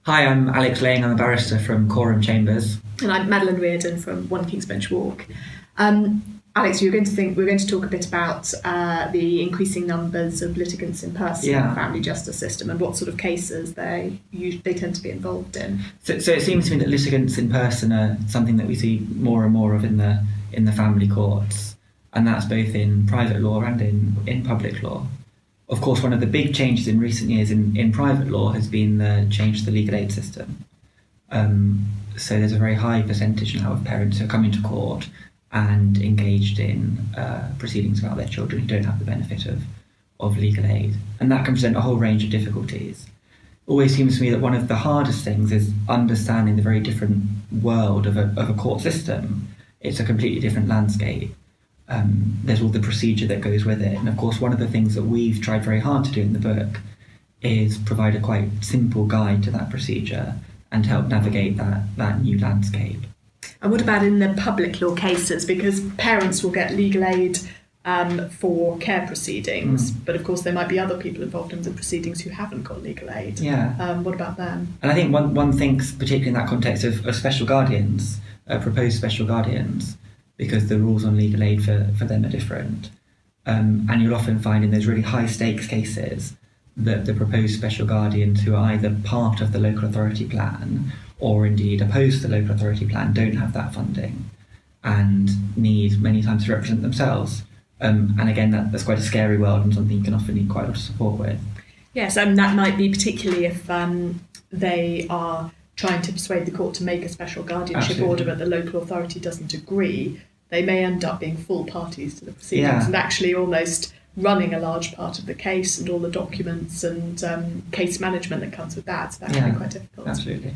Hi, I'm Alex Laing. I'm a barrister from Coram Chambers. And I'm Madeleine Reardon from 1 King's Bench Walk. Alex, we're going to talk a bit about the increasing numbers of litigants in person in the family justice system and what sort of cases they tend to be involved in. So it seems to me that litigants in person are something that we see more and more of in the family courts, and that's both in private law and in public law. Of course, one of the big changes in recent years in private law has been the change to the legal aid system. So there's a very high percentage now of parents who are coming to court and engaged in proceedings about their children who don't have the benefit of legal aid. And that can present a whole range of difficulties. It always seems to me that one of the hardest things is understanding the very different world of a court system. It's a completely different landscape. There's all the procedure that goes with it. And of course, one of the things that we've tried very hard to do in the book is provide a quite simple guide to that procedure and help navigate that new landscape. And what about in the public law cases? Because parents will get legal aid for care proceedings, but of course there might be other people involved in the proceedings who haven't got legal aid. What about them? And I think one thinks, particularly in that context of special guardians, proposed special guardians, because the rules on legal aid for them are different. And you'll often find in those really high stakes cases that the proposed special guardians who are either part of the local authority plan or indeed opposed to the local authority plan don't have that funding and need many times to represent themselves. And again, that's quite a scary world and something you can often need quite a lot of support with. Yes, and that might be particularly if they are trying to persuade the court to make a special guardianship order, but the local authority doesn't agree. They may end up being full parties to the proceedings and actually almost running a large part of the case and all the documents and case management that comes with that. So that can be quite difficult. Absolutely.